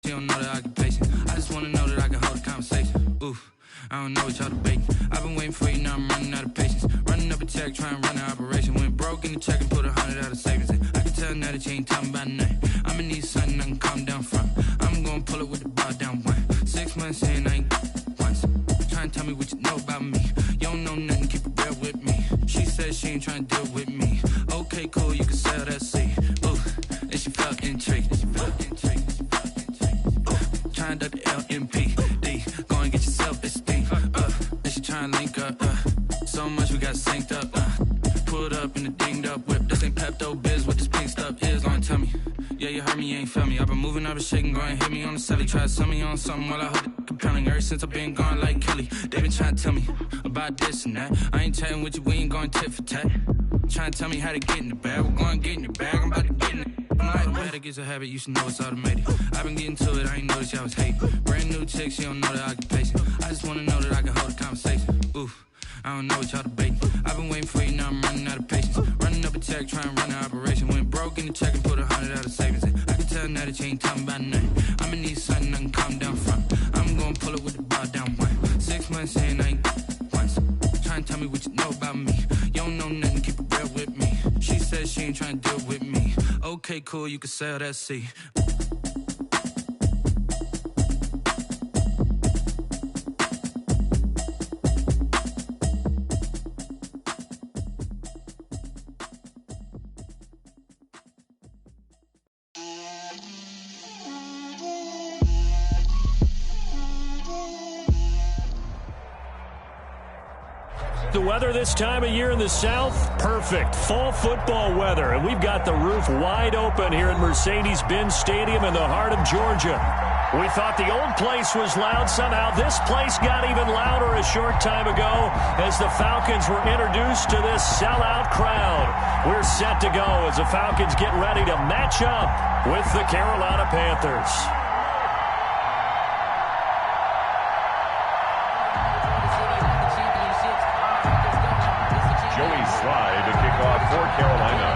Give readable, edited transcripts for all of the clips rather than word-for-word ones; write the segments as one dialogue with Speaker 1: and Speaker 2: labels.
Speaker 1: she don't know that I can patience. I just wanna know that I can hold a conversation. Oof, I don't know what y'all debating. I've been waiting for you, now I'm running out of patience. Running up a check, trying to run an operation. Went broke in the check and put 100 out of savings in. I can tell now that you ain't talking about nothing. I'ma need something I can calm down from. I'm gonna pull it with the bar down one. 6 months in, I ain't once. Trying to tell me what you know about me. You don't know nothing, keep it real with me. She said she ain't trying to deal with me. Okay, cool, you can sell that seed. Ooh, and she felt intrigued. Trying to the LMPD. Go and get yourself esteem. And she trying to link up. So much we got synced up. Pulled up in the dinged up whip. This ain't Pepto Biz, what this pink stuff is. Long tell me. Yeah, you heard me, you ain't felt me. I've been moving, I've been shaking, go and hit me on the celly. Try to sell me on something while I hold it compelling. Ever since I've been gone like Kelly, they been trying to tell me about this and that. I ain't chatting with you, we ain't going tit for tat. Trying to tell me how to get in the bag. We're going to get in the bag, I'm about to get in it. Automatic is a habit, you should know it's automated. I've been getting to it, I ain't noticed y'all was hating. Brand new chick, she don't know the occupation. I just wanna know that I can hold a conversation. Oof, I don't know what y'all debating. I've been waiting for you, now I'm running out of patience. Running up a check, trying to run an operation. Went broke in the check and put 100 out of savings in. I can tell now that you ain't talking about nothing. I'ma need something I can calm down from. I'm gonna pull it with the bar down one. 6 months in, I ain't once. Trying to tell me what you know about me. You don't know nothing, keep it real with me. She said she ain't trying to deal with me. Okay, cool, you can sell that seed.
Speaker 2: The weather this time of year in the South, perfect. Fall football weather, and we've got the roof wide open here at Mercedes-Benz Stadium in the heart of Georgia. We thought the old place was loud. Somehow this place got even louder a short time ago as the Falcons were introduced to this sellout crowd. We're set to go as the Falcons get ready to match up with the Carolina Panthers.
Speaker 3: To kick off for Carolina.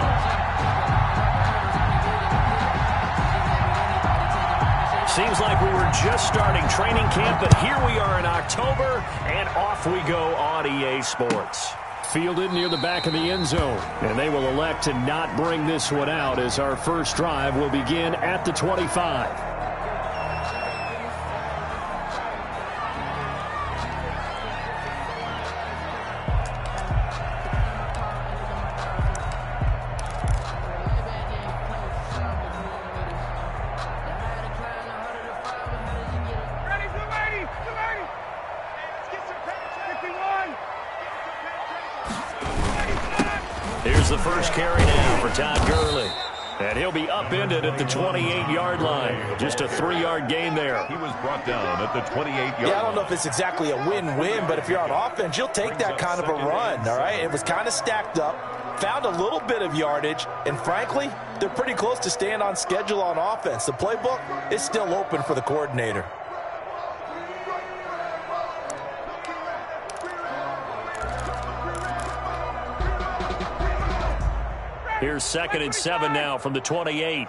Speaker 2: Seems like we were just starting training camp, but here we are in October, and off we go on EA Sports. Fielded near the back of the end zone, and they will elect to not bring this one out as our first drive will begin at the 25. Here's the first carry now for Todd Gurley. And he'll be upended at the 28-yard line. Just a 3-yard gain there.
Speaker 3: He was brought down at the 28-yard line.
Speaker 4: Yeah, I don't know if it's exactly a win-win, but if you're on offense, you'll take that kind of a run, all right? It was kind of stacked up, found a little bit of yardage, and frankly, they're pretty close to staying on schedule on offense. The playbook is still open for the coordinator.
Speaker 2: Here's 2nd and 7 now from the 28.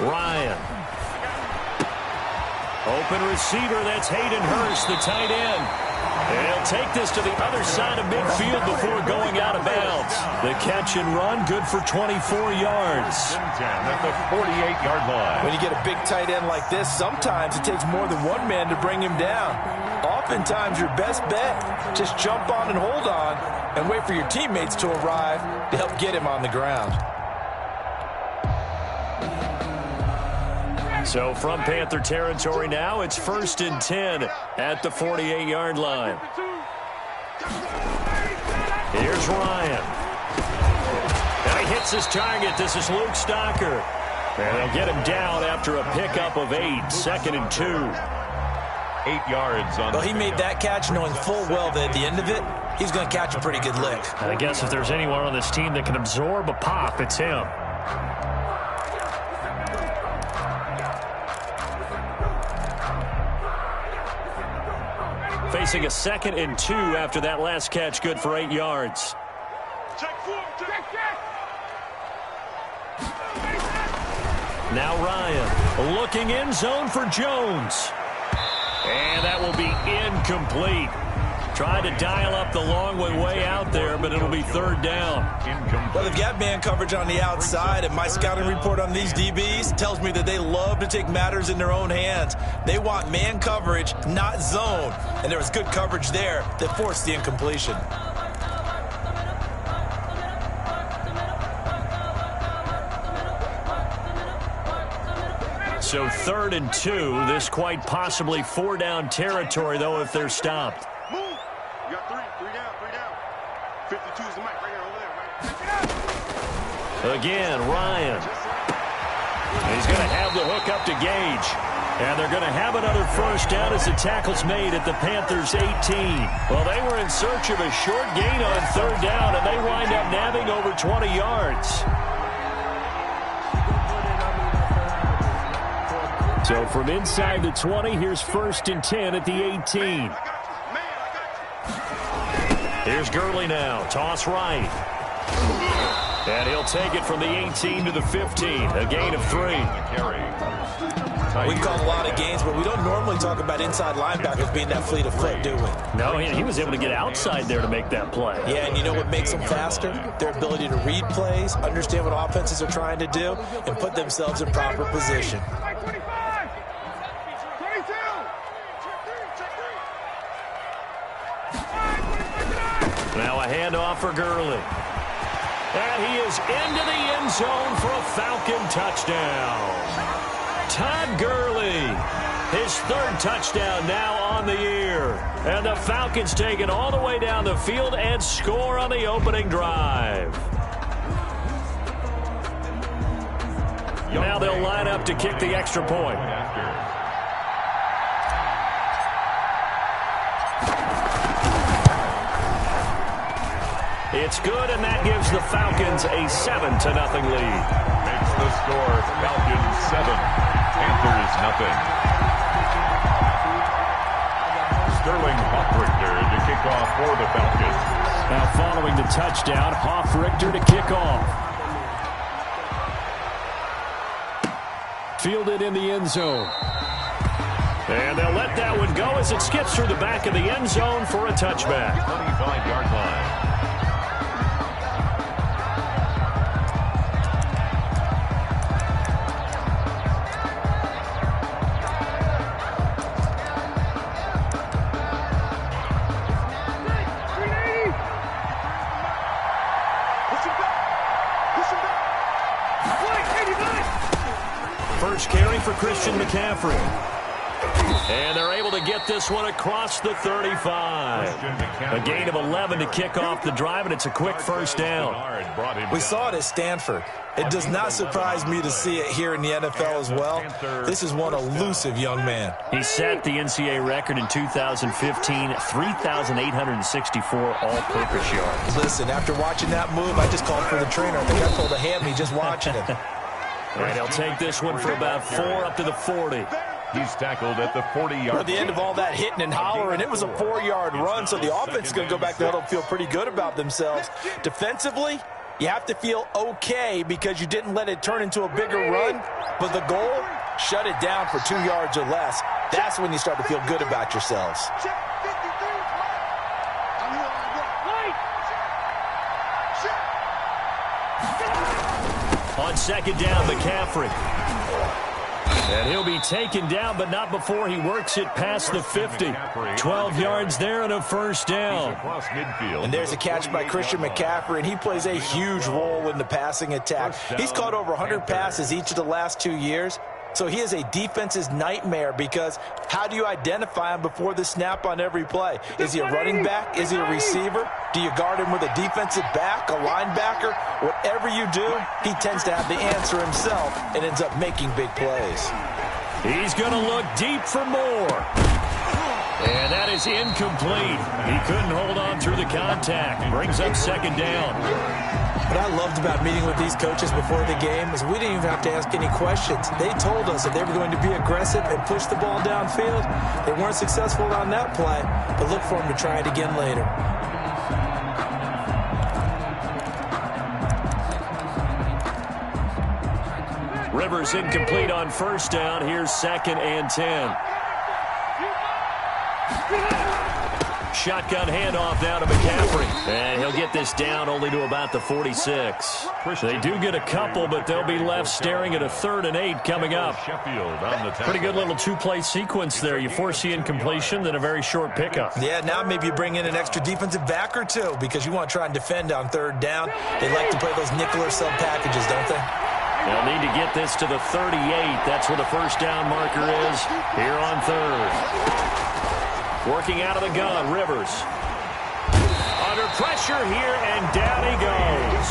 Speaker 2: Ryan. Open receiver, that's Hayden Hurst, the tight end. And he'll take this to the other side of midfield before going out of bounds. The catch and run, good for 24 yards.
Speaker 3: At the 48-yard line.
Speaker 4: When you get a big tight end like this, sometimes it takes more than one man to bring him down. Oftentimes, your best bet, just jump on and hold on and wait for your teammates to arrive to help get him on the ground.
Speaker 2: So from Panther territory now, it's 1st and 10 at the 48-yard line. Here's Ryan. And he hits his target. This is Luke Stocker. And they'll get him down after a pickup of 8, 2nd and 2.
Speaker 3: 8 yards on.
Speaker 4: Well, he made that catch knowing full well that at the end of it, he's going to catch a pretty good lick.
Speaker 2: I guess if there's anyone on this team that can absorb a pop, it's him. Facing a 2nd and 2 after that last catch, good for 8 yards. Now Ryan looking end zone for Jones. And that will be incomplete. Tried to dial up the long way out there, but it'll be third down.
Speaker 4: Well, they've got man coverage on the outside, and my scouting report on these DBs tells me that they love to take matters in their own hands. They want man coverage, not zone. And there was good coverage there that forced the incompletion.
Speaker 2: So 3rd and 2. This quite possibly 4-down territory, though, if they're stopped.
Speaker 5: Move. You got three down. 52 is the mic right here over there, right?
Speaker 2: Again, Ryan. He's going to have the hook up to Gage. And they're going to have another first down as the tackle's made at the Panthers' 18. Well, they were in search of a short gain on 3rd down, and they wind up nabbing over 20 yards. So from inside the 20, here's 1st and 10 at the 18. Here's Gurley now. Toss right. And he'll take it from the 18 to the 15. A gain of 3.
Speaker 4: We can call a lot of gains, but we don't normally talk about inside linebackers being that fleet of foot, do we?
Speaker 2: No, he was able to get outside there to make that play.
Speaker 4: Yeah, and you know what makes them faster? Their ability to read plays, understand what offenses are trying to do, and put themselves in proper position.
Speaker 2: Now a handoff for Gurley. And he is into the end zone for a Falcon touchdown. Todd Gurley, his 3rd touchdown now on the year. And the Falcons take it all the way down the field and score on the opening drive. Now they'll line up to kick the extra point. It's good, and that gives the Falcons a 7-0 lead.
Speaker 3: Makes the score Falcons 7, Panthers 0. Sterling Hoffrichter to kick off for the Falcons.
Speaker 2: Now following the touchdown, Hoffrichter to kick off. Fielded in the end zone. And they'll let that one go as it skips through the back of the end zone for a touchback.
Speaker 3: 25-yard line.
Speaker 2: First carry for Christian McCaffrey. And they're able to get this one across the 35. A gain of 11 to kick off the drive, and it's a quick first down.
Speaker 4: We saw it at Stanford. It does not surprise me to see it here in the NFL as well. This is one elusive young man.
Speaker 2: He set the NCAA record in 2015, 3,864 all-purpose yards.
Speaker 4: Listen, after watching that move, I just called for the trainer. I think I pulled a hammy just watching him.
Speaker 2: And he'll take this one for about 4 up to the 40.
Speaker 3: He's tackled at the 40-yard line.
Speaker 4: At the end of all that hitting and hollering, it was a 4-yard run, so the offense is going to go back to the huddle and feel pretty good about themselves. Defensively, you have to feel okay because you didn't let it turn into a bigger run, but the goal, shut it down for 2 yards or less. That's when you start to feel good about yourselves.
Speaker 2: On second down, McCaffrey. And he'll be taken down, but not before he works it past the 50. 12 yards there and a first down.
Speaker 4: And there's a catch by Christian McCaffrey, and he plays a huge role in the passing attack. He's caught over 100 passes each of the last 2 years. So he is a defense's nightmare because how do you identify him before the snap on every play? Is he a running back? Is he a receiver? Do you guard him with a defensive back, a linebacker? Whatever you do, he tends to have the answer himself and ends up making big plays.
Speaker 2: He's going to look deep for more. And that is incomplete. He couldn't hold on through the contact. Brings up second down.
Speaker 4: What I loved about meeting with these coaches before the game is we didn't even have to ask any questions. They told us that they were going to be aggressive and push the ball downfield. They weren't successful on that play, but look for them to try it again later.
Speaker 2: Rivers incomplete on first down. Here's 2nd and 10. Shotgun handoff now to McCaffrey. And he'll get this down only to about the 46. They do get a couple, but they'll be left staring at a 3rd and 8 coming up. Pretty good little two-play sequence there. You force the incompletion, then a very short pickup.
Speaker 4: Yeah, now maybe you bring in an extra defensive back or two because you want to try and defend on 3rd down. They like to play those nickel or sub packages, don't they?
Speaker 2: They'll need to get this to the 38. That's where the first down marker is here on 3rd. Working out of the gun, Rivers. Under pressure here, and down he goes.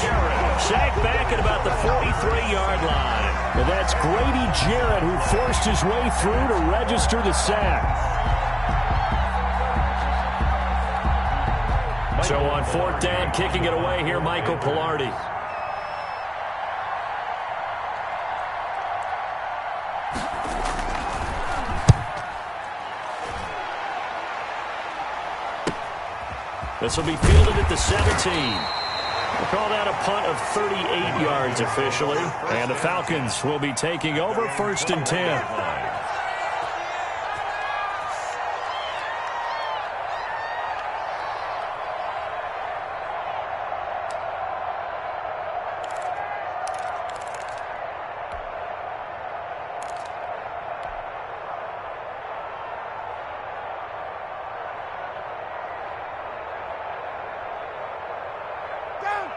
Speaker 2: Sacked back at about the 43-yard line. And that's Grady Jarrett who forced his way through to register the sack. So on 4th down, kicking it away here, Michael Pilardi. This will be fielded at the 17. We'll call that a punt of 38 yards officially. And the Falcons will be taking over 1st and 10.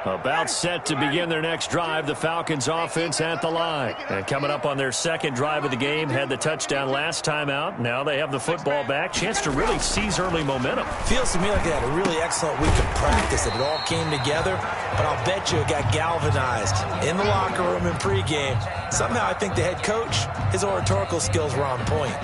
Speaker 2: About set to begin their next drive, the Falcons offense at the line. And coming up on their 2nd drive of the game, had the touchdown last time out. Now they have the football back. Chance to really seize early momentum.
Speaker 4: Feels to me like they had a really excellent week of practice, that it all came together. But I'll bet you it got galvanized in the locker room in pregame. Somehow I think the head coach, his oratorical skills were on point.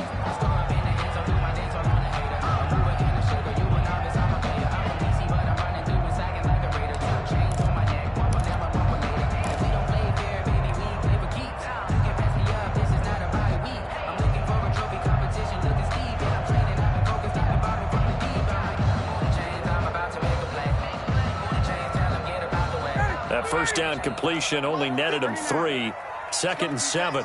Speaker 2: First down completion only netted him 3. 2nd and 7.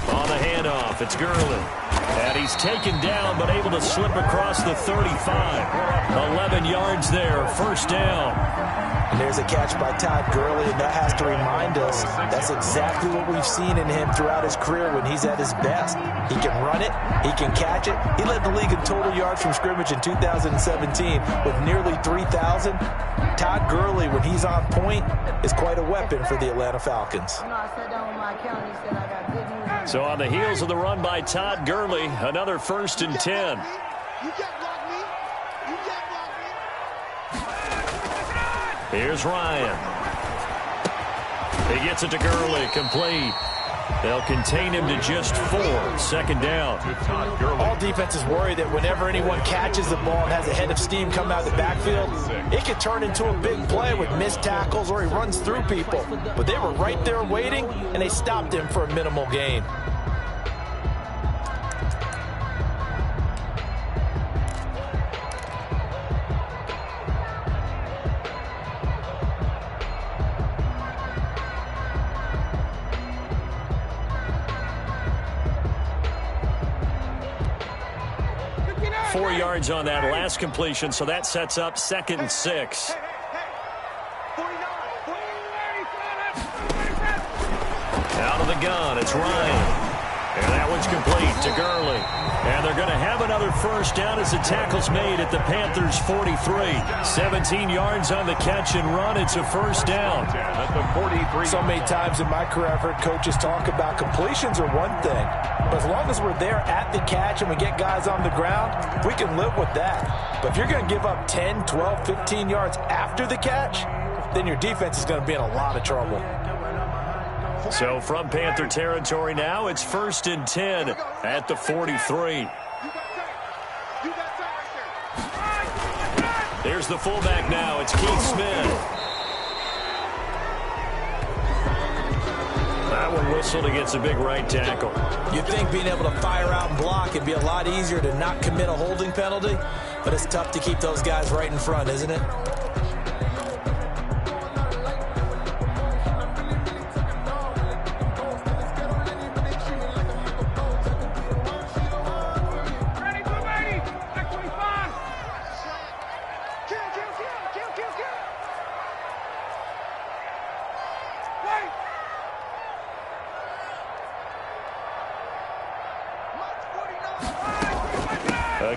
Speaker 2: On the handoff, it's Gurley. And he's taken down, but able to slip across the 35. 11 yards there, 1st down.
Speaker 4: And there's a catch by Todd Gurley, and that has to remind us that's exactly what we've seen in him throughout his career when he's at his best. He can run it, he can catch it. He led the league in total yards from scrimmage in 2017 with nearly 3,000. Todd Gurley, when he's on point, is quite a weapon for the Atlanta Falcons.
Speaker 2: So on the heels of the run by Todd Gurley, another 1st and 10. Here's Ryan. He gets it to Gurley, complete. They'll contain him to just 4. 2nd down.
Speaker 4: All defenses worry that whenever anyone catches the ball and has a head of steam come out of the backfield, it could turn into a big play with missed tackles or he runs through people. But they were right there waiting, and they stopped him for a minimal gain.
Speaker 2: Yards on that last completion, so that sets up 2nd and 6. Out of the gun, it's Ryan. And that one's complete to Gurley. And they're going to have another 1st down as the tackle's made at the Panthers' 43. 17 yards on the catch and run. It's a 1st down.
Speaker 3: At the 43.
Speaker 4: So many times in my career I've heard coaches talk about completions are one thing. But as long as we're there at the catch and we get guys on the ground, we can live with that. But if you're going to give up 10, 12, 15 yards after the catch, then your defense is going to be in a lot of trouble.
Speaker 2: So from Panther territory now, it's 1st and 10 at the 43. Here's the fullback now. It's Keith Smith. That one whistled against a big right tackle.
Speaker 4: You'd think being able to fire out and block would be a lot easier to not commit a holding penalty, but it's tough to keep those guys right in front, isn't it?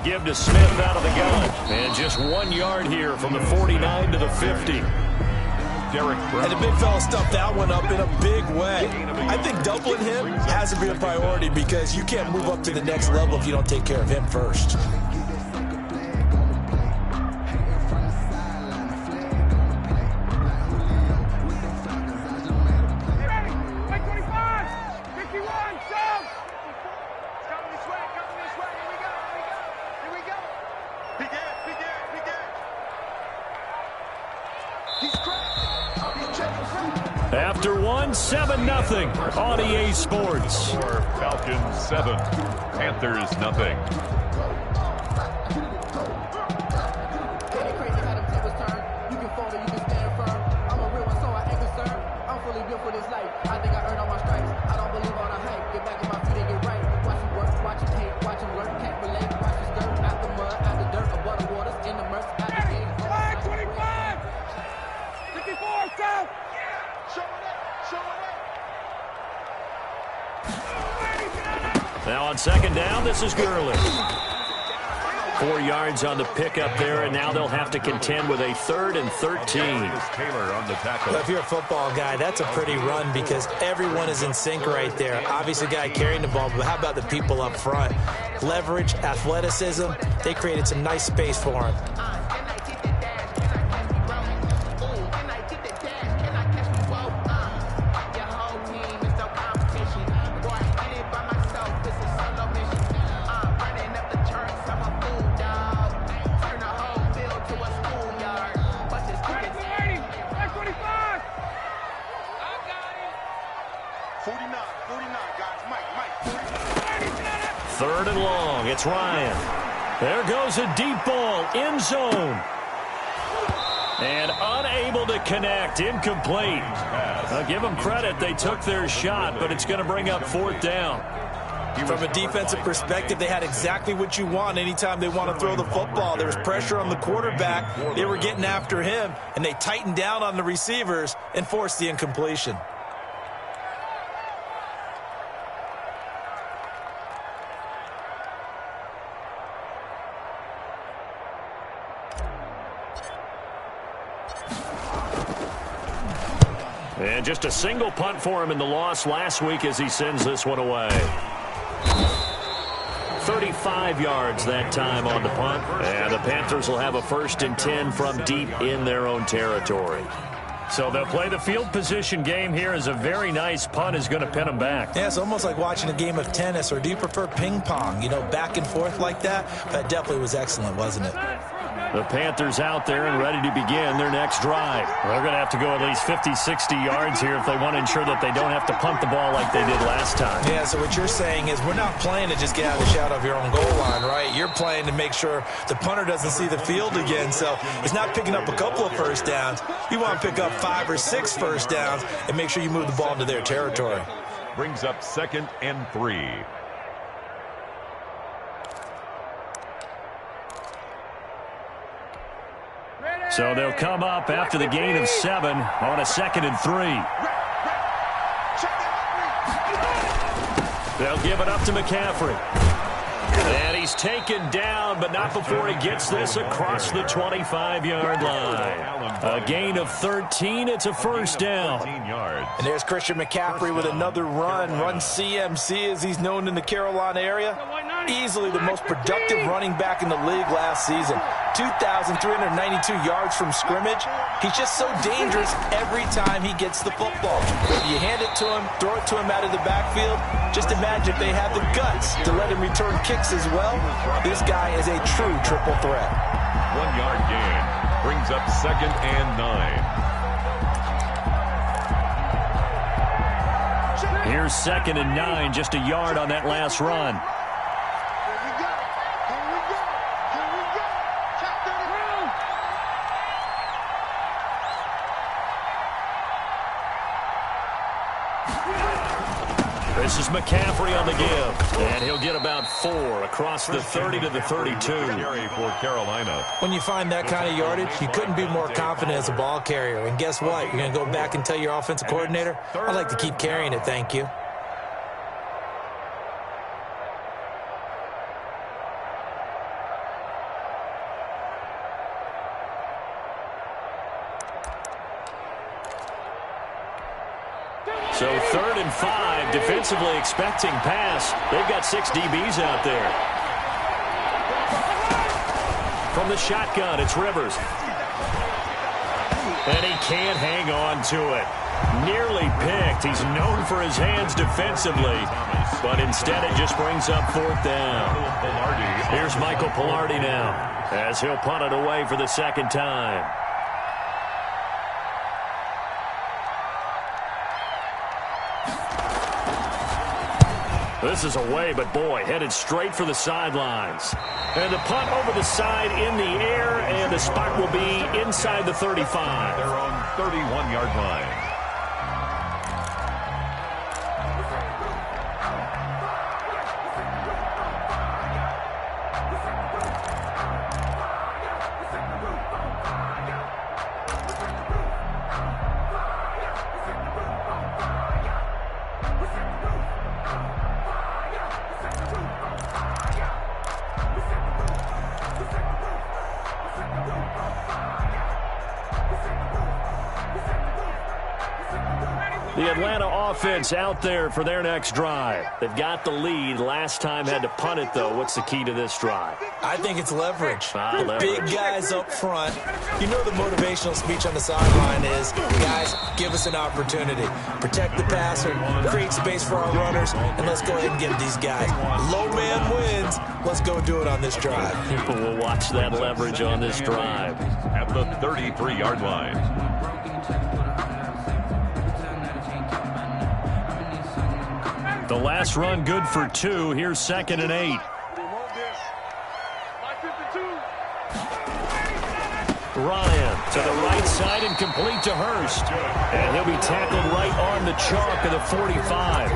Speaker 2: give to Smith out of the gun. And just 1 yard here from the 49 to the 50.
Speaker 4: And the big fella stuffed that one up in a big way. I think doubling him has to be a priority because you can't move up to the next level if you don't take care of him first.
Speaker 2: After one, 7-0 on EA Sports.
Speaker 3: Falcons 7, Panthers 0.
Speaker 2: Now on second down, this is Gurley. 4 yards on the pickup there, and now they'll have to contend with a 3rd and 13.
Speaker 3: Taylor on the tackle.
Speaker 4: Well, if you're a football guy, that's a pretty run because everyone is in sync right there. Obviously, guy carrying the ball, but how about the people up front? Leverage, athleticism, they created some nice space for him.
Speaker 2: Third and long. It's Ryan. There goes a deep ball. End zone. And unable to connect. Incomplete. I'll give them credit. They took their shot, but it's going to bring up 4th down.
Speaker 4: From a defensive perspective, they had exactly what you want anytime they want to throw the football. There was pressure on the quarterback. They were getting after him, and they tightened down on the receivers and forced the incompletion.
Speaker 2: And just a single punt for him in the loss last week as he sends this one away. 35 yards that time on the punt. And the Panthers will have a 1st and 10 from deep in their own territory. So they'll play the field position game here as a very nice punt is going to pin them back.
Speaker 4: Yeah, it's almost like watching a game of tennis, or do you prefer ping pong? You know, back and forth like that? That definitely was excellent, wasn't it?
Speaker 2: The Panthers out there and ready to begin their next drive. They're going to have to go at least 50, 60 yards here if they want to ensure that they don't have to punt the ball like they did last time.
Speaker 4: Yeah, so what you're saying is we're not playing to just get out of the shadow of your own goal line, right? You're playing to make sure the punter doesn't see the field again. So it's not picking up a couple of first downs. You want to pick up 5 or 6 first downs and make sure you move the ball into their territory.
Speaker 3: Brings up 2nd and 3.
Speaker 2: So they'll come up after the gain of 7 on a 2nd and 3. They'll give it up to McCaffrey. And he's taken down, but not before he gets this across the 25-yard line. A gain of 13. It's a 1st down.
Speaker 4: And there's Christian McCaffrey with another run CMC as he's known in the Carolina area. Easily the most productive running back in the league last season. 2,392 yards from scrimmage. He's just so dangerous every time he gets the football. Whether you hand it to him, throw it to him out of the backfield, just imagine if they have the guts to let him return kicks as well. This guy is a true triple threat.
Speaker 3: 1 yard gain. Brings up 2nd and 9.
Speaker 2: Here's 2nd and 9, just a yard on that last run. This is McCaffrey on the give, and he'll get about 4 across the 30 to the 32.
Speaker 3: Carry for Carolina.
Speaker 4: When you find that kind of yardage, you couldn't be more confident as a ball carrier. And guess what? You're going to go back and tell your offensive coordinator, I'd like to keep carrying it, thank you.
Speaker 2: So 3rd and 5, defensively expecting pass. They've got 6 DBs out there. From the shotgun, it's Rivers. And he can't hang on to it. Nearly picked. He's known for his hands defensively, but instead it just brings up 4th down. Here's Michael Pilardi now, as he'll punt it away for the 2nd time. This is away, but boy, headed straight for the sidelines. And the punt over the side in the air, and the spot will be inside the 35.
Speaker 3: They're on 31-yard line.
Speaker 2: The Atlanta offense out there for their next drive. They've got the lead. Last time had to punt it, though. What's the key to this drive?
Speaker 4: I think it's leverage.
Speaker 2: Leverage.
Speaker 4: Big guys up front. You know the motivational speech on the sideline is, guys, give us an opportunity. Protect the passer, create space for our runners, and let's go ahead and get these guys. Low man wins. Let's go do it on this drive.
Speaker 2: People will watch that leverage on this drive.
Speaker 3: At the 33-yard line.
Speaker 2: The last run good for 2. Here's 2nd and 8. Ryan to the right side and complete to Hurst. And he'll be tackled right on the chalk of the 45.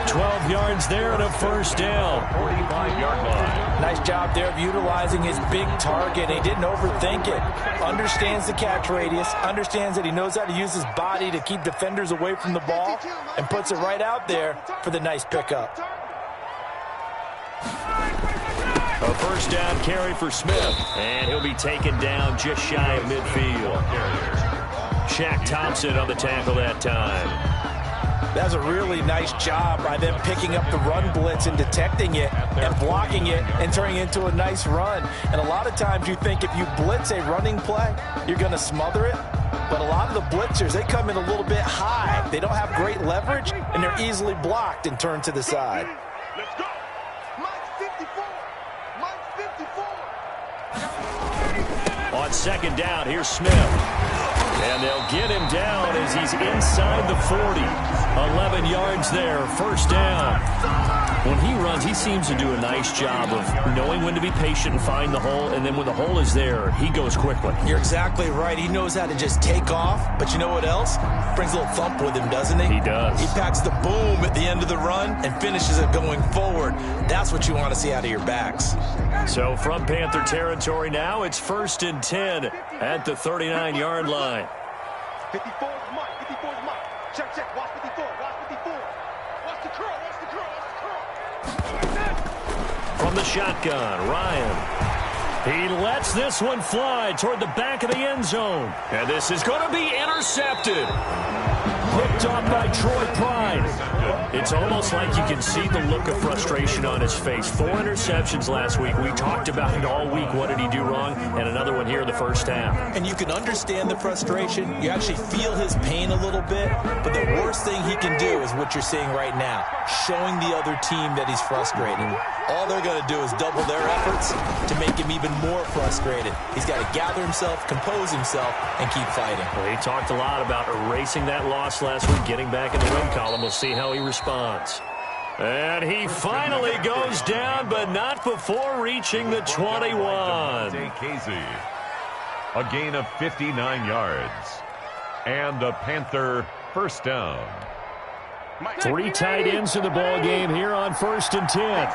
Speaker 2: 12 yards there and a 1st down.
Speaker 3: 45-yard line.
Speaker 4: Nice job there of utilizing his big target. He didn't overthink it. Understands the catch radius. Understands that he knows how to use his body to keep defenders away from the ball. And puts it right out there for the nice pickup.
Speaker 2: A 1st down carry for Smith. And he'll be taken down just shy of midfield. Shaq Thompson on the tackle that time.
Speaker 4: That's a really nice job by them picking up the run blitz and detecting it and blocking it and turning it into a nice run. And a lot of times you think if you blitz a running play, you're going to smother it. But a lot of the blitzers, they come in a little bit high. They don't have great leverage, and they're easily blocked and turned to the side.
Speaker 5: Let's go. Mike 54. Mike 54.
Speaker 2: On 2nd down, here's Smith. And they'll get him down as he's inside the 40. 11 yards there, 1st down. When he runs, he seems to do a nice job of knowing when to be patient and find the hole, and then when the hole is there, he goes quickly.
Speaker 4: You're exactly right. He knows how to just take off, but you know what else? Brings a little thump with him, doesn't he?
Speaker 2: He does.
Speaker 4: He packs the boom at the end of the run and finishes it going forward. That's what you want to see out of your backs.
Speaker 2: So from Panther territory now, it's 1st and 10 at the 39-yard line.
Speaker 5: 54 is Mike. 54 is Mike. Check, check. Watch 54. Watch 54. Watch the curl. Watch the curl. Watch the curl.
Speaker 2: From the shotgun, Ryan. He lets this one fly toward the back of the end zone. And this is going to be intercepted. Picked off by Troy Pride. It's almost like you can see the look of frustration on his face. 4 interceptions last week. We talked about it all week. What did he do wrong? And another one here in the 1st half.
Speaker 4: And you can understand the frustration. You actually feel his pain a little bit. But the worst thing he can do is what you're seeing right now. Showing the other team that he's frustrated. All they're going to do is double their efforts to make him even more frustrated. He's got to gather himself, compose himself, and keep fighting.
Speaker 2: Well, he talked a lot about erasing that loss last week, getting back in the win column. We'll see how he responds. And he finally goes down, but not before reaching the 21.
Speaker 3: Casey. A gain of 59 yards. And a Panther 1st down.
Speaker 2: 3 tight ends in the ball game here on 1st and 10.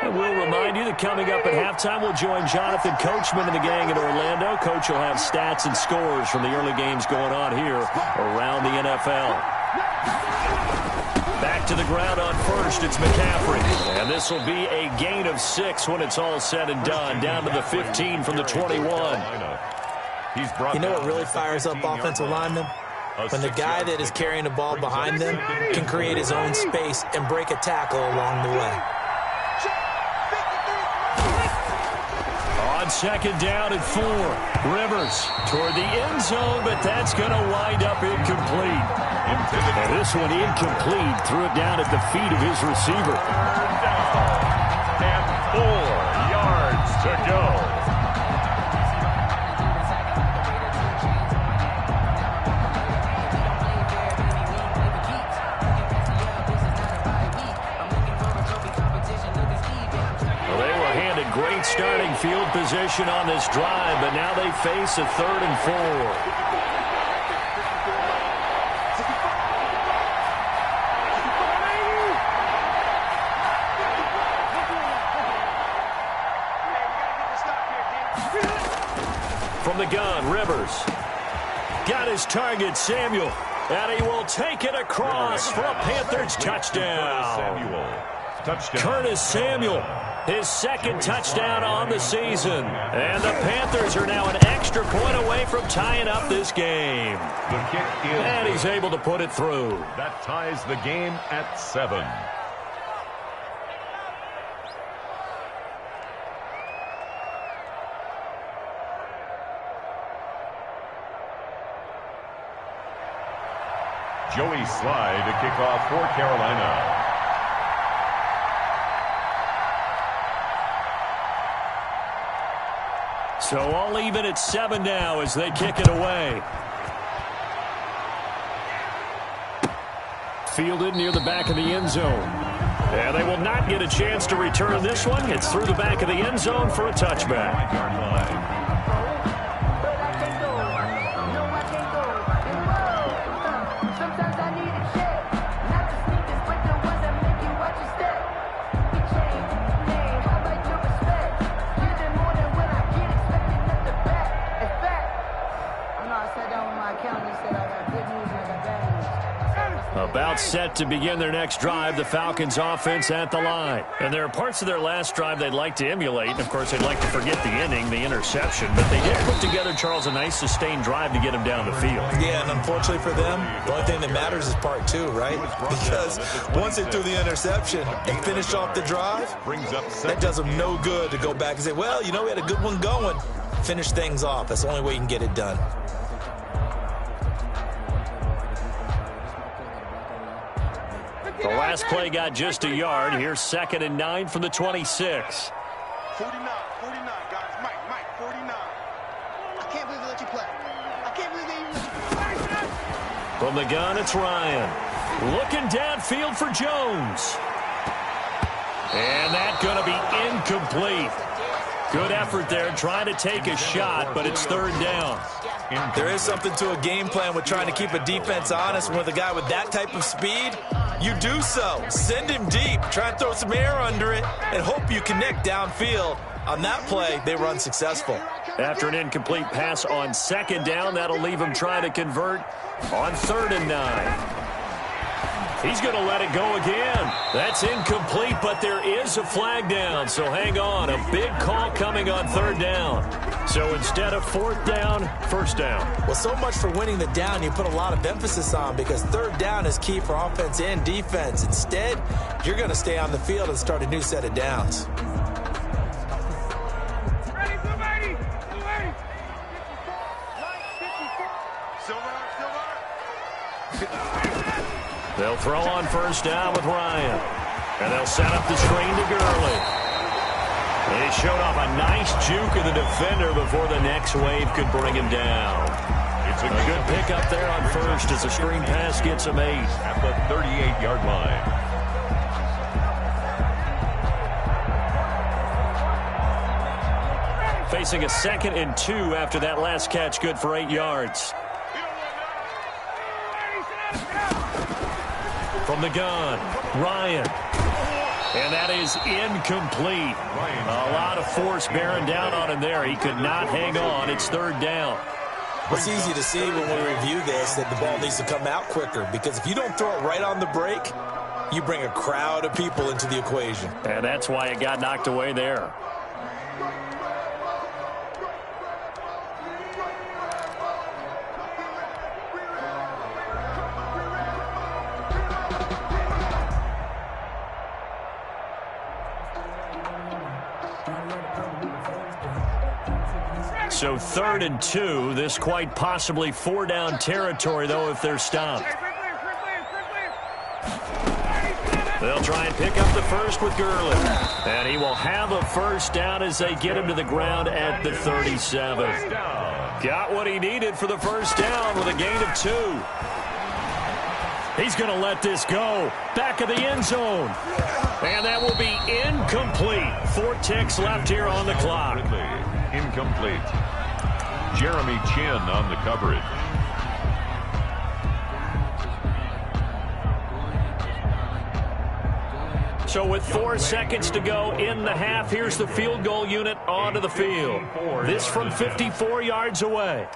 Speaker 2: And we'll remind you that coming up at halftime, we'll join Jonathan Coachman and the gang in Orlando. Coach will have stats and scores from the early games going on here around the NFL. Back to the ground on first, it's McCaffrey. And this will be a gain of 6 when it's all said and done, down to the 15 from the 21.
Speaker 4: You know what really fires up offensive linemen? When the guy that is carrying the ball behind them can create his own space and break a tackle along the way.
Speaker 2: On second down at 4, Rivers toward the end zone, but that's going to wind up incomplete. And this one incomplete, threw it down at the feet of his receiver.
Speaker 3: And 4 yards to go.
Speaker 2: Great starting field position on this drive, but now they face a 3rd and 4. From the gun, Rivers. Got his target, Samuel. And he will take it across for a Panthers touchdown. Curtis Samuel. His 2nd touchdown on the season. And the Panthers are now an extra point away from tying up this game.
Speaker 3: The kick is
Speaker 2: and he's able to put it through.
Speaker 3: That ties the game at 7. Joey Slye to kick off for Carolina.
Speaker 2: So all even at 7 now as they kick it away. Fielded near the back of the end zone. And they will not get a chance to return this one. It's through the back of the end zone for a touchback. About set to begin their next drive, the Falcons offense at the line. And there are parts of their last drive they'd like to emulate. And of course, they'd like to forget the inning, the interception. But they did put together, Charles, a nice sustained drive to get him down the field.
Speaker 4: Yeah, and unfortunately for them, the only thing that matters is part 2, right? Because once they threw the interception and finished off the drive, that does them no good to go back and say, well, you know, we had a good one going. Finish things off. That's the only way you can get it done.
Speaker 2: The last play got just a yard. Here's 2nd and 9 from the 26.
Speaker 5: 49, guys. Mike, 49. I can't believe they let you play. I can't believe they even let you play.
Speaker 2: From the gun, it's Ryan. Looking downfield for Jones. And that's going to be incomplete. Good effort there, trying to take a shot, but it's 3rd down.
Speaker 4: There is something to a game plan with trying to keep a defense honest. With a guy with that type of speed, you do so. Send him deep. Try and throw some air under it and hope you connect downfield. On that play, they were unsuccessful.
Speaker 2: After an incomplete pass on 2nd down, that'll leave him trying to convert on 3rd and 9. He's going to let it go again. That's incomplete, but there is a flag down, so hang on. A big call coming on 3rd down. So instead of 4th down, 1st down.
Speaker 4: Well, so much for winning the down you put a lot of emphasis on, because 3rd down is key for offense and defense. Instead, you're going to stay on the field and start a new set of downs.
Speaker 2: They'll throw on 1st down with Ryan. And they'll set up the screen to Gurley. And he showed off a nice juke of the defender before the next wave could bring him down. It's a good pickup there on 1st as the screen pass gets him 8.
Speaker 3: At the 38-yard line.
Speaker 2: Facing a 2nd and 2 after that last catch, good for 8 yards. From the gun, Ryan. And that is incomplete. A lot of force bearing down on him there. He could not hang on. It's third down.
Speaker 4: It's easy to see when we review this that the ball needs to come out quicker, because if you don't throw it right on the break, you bring a crowd of people into the equation.
Speaker 2: And that's why it got knocked away there. So 3rd and 2. This quite possibly 4-down territory, though, if they're stopped. They'll try and pick up the first with Gurley. And he will have a first down as they get him to the ground at the 37. Got what he needed for the first down with a gain of 2. He's going to let this go. Back of the end zone. And that will be incomplete. 4 ticks left here on the clock.
Speaker 3: Incomplete. Jeremy Chin on the coverage.
Speaker 2: So with 4 seconds to go in the half, here's the field goal unit onto the field. This from 54 yards away.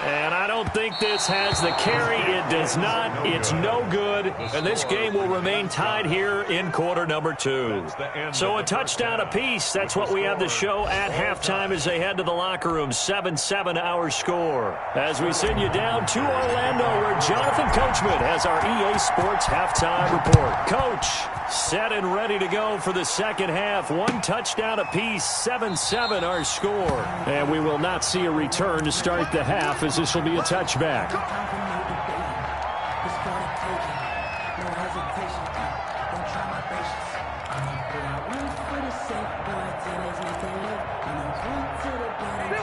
Speaker 2: And I don't think this has the carry. It does not. It's no good. And this game will remain tied here in quarter number 2. So a touchdown apiece. That's what we have to show at halftime as they head to the locker room. 7-7 our score. As we send you down to Orlando, where Jonathan Coachman has our EA Sports halftime report. Coach, set and ready to go for the second half. 1 touchdown apiece. 7-7 our score. And we will not see a return to start the half, as this will be a touchback.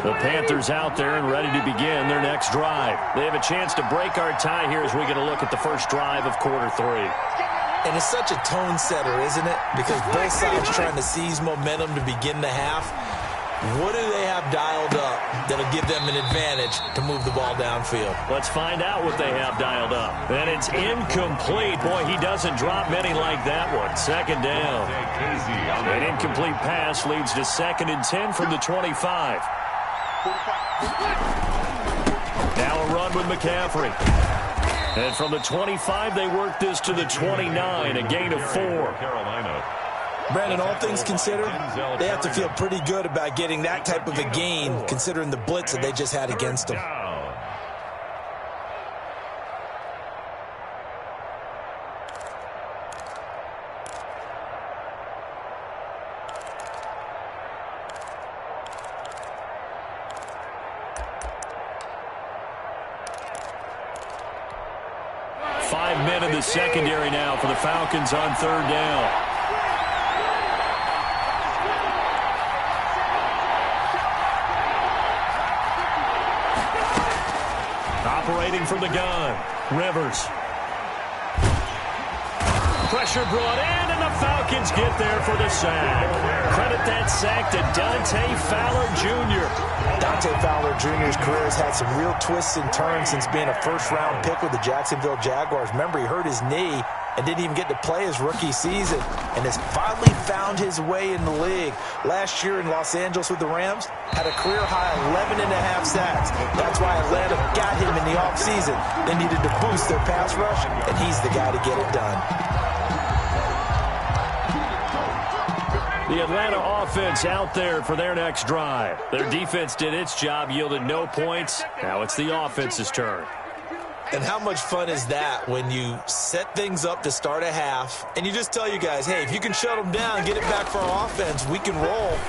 Speaker 2: The Panthers out there and ready to begin their next drive. They have a chance to break our tie here as we get a look at the first drive of quarter 3.
Speaker 4: And it's such a tone setter, isn't it? Because both sides trying to seize momentum to begin the half. What do they have dialed up that'll give them an advantage to move the ball downfield?
Speaker 2: Let's find out what they have dialed up. And it's incomplete. Boy, he doesn't drop many like that one. Second down. An incomplete pass leads to 2nd and 10 from the 25. Now a run with McCaffrey. And from the 25, they work this to the 29, a gain of 4.
Speaker 4: Brandon, all things considered, they have to feel pretty good about getting that type of a gain, considering the blitz that they just had against them.
Speaker 2: Men in the secondary now for the Falcons on 3rd down. Operating from the gun, Rivers. Pressure brought in, and the Falcons get there for the sack. Credit that sack to Dante Fowler Jr.
Speaker 4: Dante Fowler Jr.'s career has had some real twists and turns since being a first-round pick with the Jacksonville Jaguars. Remember, he hurt his knee and didn't even get to play his rookie season, and has finally found his way in the league. Last year in Los Angeles with the Rams, had a career-high 11.5 sacks. That's why Atlanta got him in the offseason. They needed to boost their pass rush, and he's the guy to get it done.
Speaker 2: The Atlanta offense out there for their next drive. Their defense did its job, yielded no points. Now it's the offense's turn.
Speaker 4: And how much fun is that when you set things up to start a half, and you just tell you guys, hey, if you can shut them down, get it back for our offense, we can roll.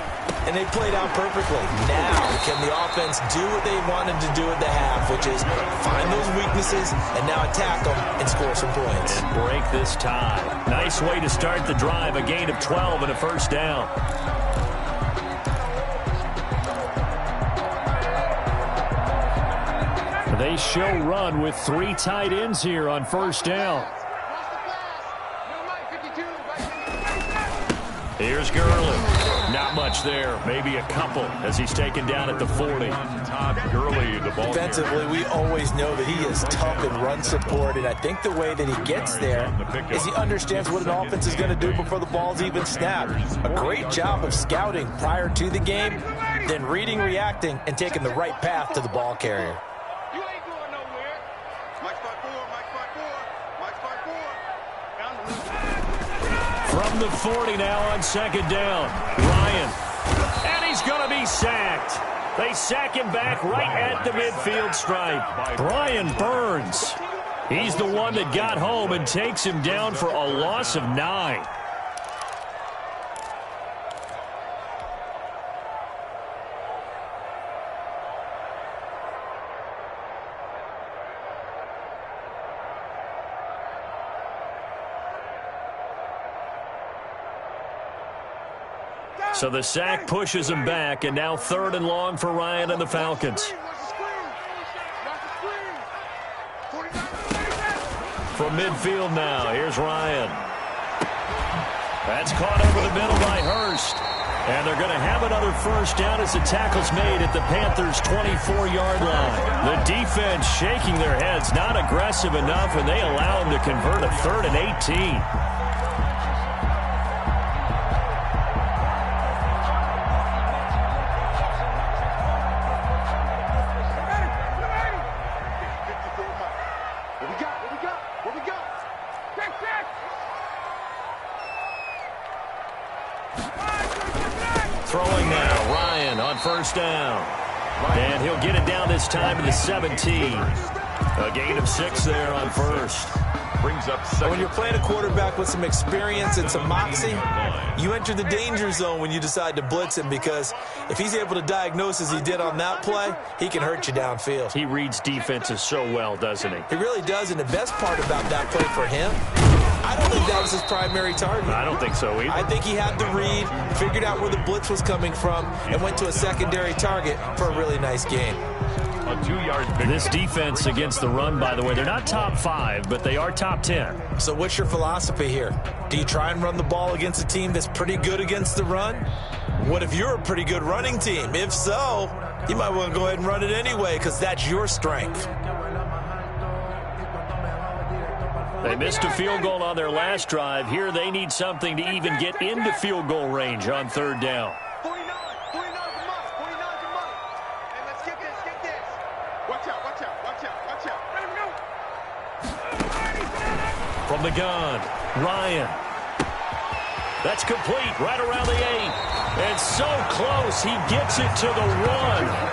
Speaker 4: And they played out perfectly. Now, can the offense do what they wanted to do at the half, which is find those weaknesses and now attack them and score some points.
Speaker 2: And break this tie. Nice way to start the drive, a gain of 12 and a first down. They show run with 3 tight ends here on first down. Here's Gurley. Not much there. Maybe a couple as he's taken down at the 40.
Speaker 3: Todd Gurley, the ball.
Speaker 4: Defensively, we always know that he is tough in run support, and I think the way that he gets there is he understands what an offense is going to do before the ball's even snapped. A great job of scouting prior to the game, then reading, reacting, and taking the right path to the ball carrier.
Speaker 5: You ain't going nowhere. Mike 5-4, Mike 5-4, Mike 5-4.
Speaker 2: From the 40 now on second down. Ryan. And he's going to be sacked. They sack him back right at the midfield stripe. Brian Burns. He's the one that got home and takes him down for a loss of 9. So the sack pushes him back, and now 3rd and long for Ryan and the Falcons. From midfield now, here's Ryan. That's caught over the middle by Hurst. And they're going to have another first down as the tackle's made at the Panthers' 24-yard line. The defense shaking their heads, not aggressive enough, and they allow him to convert a 3rd and 18. Throwing now, Ryan on first down. And he'll get it down this time to the 17. A gain of 6 there on first.
Speaker 3: Brings up second.
Speaker 4: When you're playing a quarterback with some experience and some moxie, you enter the danger zone when you decide to blitz him, because if he's able to diagnose as he did on that play, he can hurt you downfield.
Speaker 2: He reads defenses so well, doesn't he?
Speaker 4: He really does, and the best part about that play for him, I don't think that was his primary target.
Speaker 2: I don't think so either.
Speaker 4: I think he had the read, figured out where the blitz was coming from, and went to a secondary target for a really nice gain.
Speaker 3: A 2-yard pick.
Speaker 2: This defense against the run, by the way, they're not top 5, but they are top 10.
Speaker 4: So what's your philosophy here? Do you try and run the ball against a team that's pretty good against the run? What if you're a pretty good running team? If so, you might want to go ahead and run it anyway, because that's your strength.
Speaker 2: They missed a field goal on their last drive. Here they need something to even get into field goal range on 3rd down.
Speaker 5: 49 for money. 49 for money. And let's get this, get this. Watch out, watch out, watch out, watch out. Let him go.
Speaker 2: From the gun, Ryan. That's complete right around the 8. And so close, he gets it to the 1.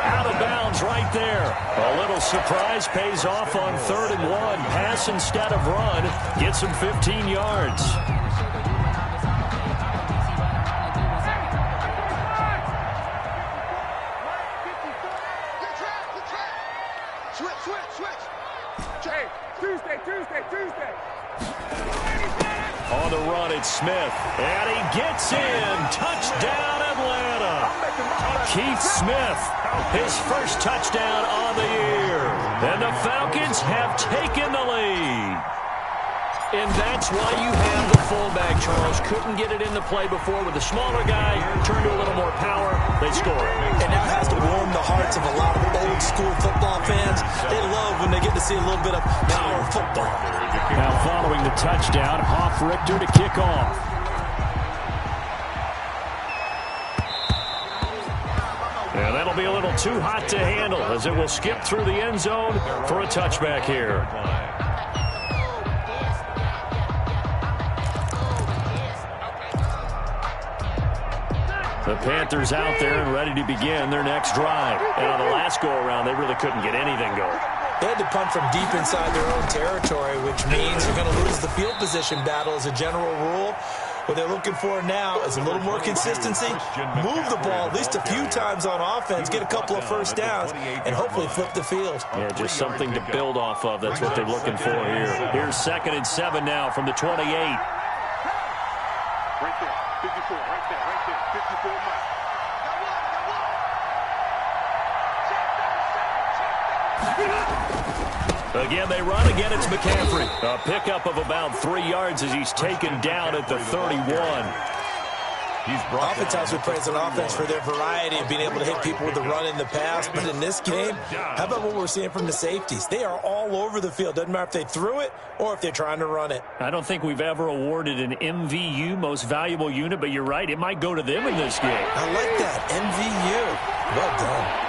Speaker 2: Out of bounds right there. A little surprise pays off on 3rd and 1. Pass instead of run. Gets him 15 yards.
Speaker 5: Switch. Hey, Tuesday.
Speaker 2: On the run, it's Smith. And he gets in. Touchdown, Atlanta. Keith Smith, his first touchdown on the year. And the Falcons have taken the lead. And that's why you have the fullback, Charles. Couldn't get it in the play before with the smaller guy. Turned to a little more power. They score.
Speaker 4: And that has to warm the hearts of a lot of old school football fans. They love when they get to see a little bit of power football.
Speaker 2: Now following the touchdown, Hoff-Richter to kick off. And that'll be a little too hot to handle as it will skip through the end zone for a touchback here. The Panthers out there and ready to begin their next drive. And on the last go-around, they really couldn't get anything going.
Speaker 4: They had to punt from deep inside their own territory, which means you're going to lose the field position battle as a general rule. What they're looking for now is a little more consistency, move the ball at least a few times on offense, get a couple of first downs, and hopefully flip the field.
Speaker 2: Yeah, just something to build off of. That's what they're looking for here. Here's 2nd and 7 now from the 28.
Speaker 5: Right there, 54, right there, 54 miles.
Speaker 2: Again, they run. Again, it's McCaffrey. A pickup of about 3 yards as he's taken down at the 31.
Speaker 4: Oftentimes we praise an offense for their variety of being able to hit people with the run in the pass, but in this game, how about what we're seeing from the safeties? They are all over the field. Doesn't matter if they threw it or if they're trying to run it.
Speaker 2: I don't think we've ever awarded an MVU, most valuable unit, but you're right, it might go to them in this game.
Speaker 4: I like that, MVU. Well done.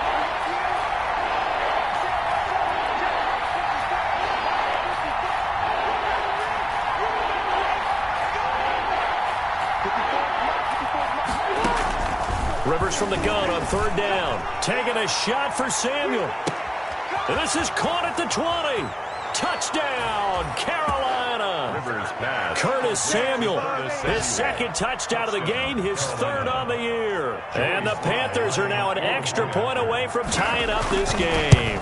Speaker 2: Rivers from the gun on third down. Taking a shot for Samuel. And this is caught at the 20. Touchdown, Carolina.
Speaker 3: Rivers pass.
Speaker 2: Curtis Samuel, his second touchdown of the game, his third on the year. And the Panthers are now an extra point away from tying up this game.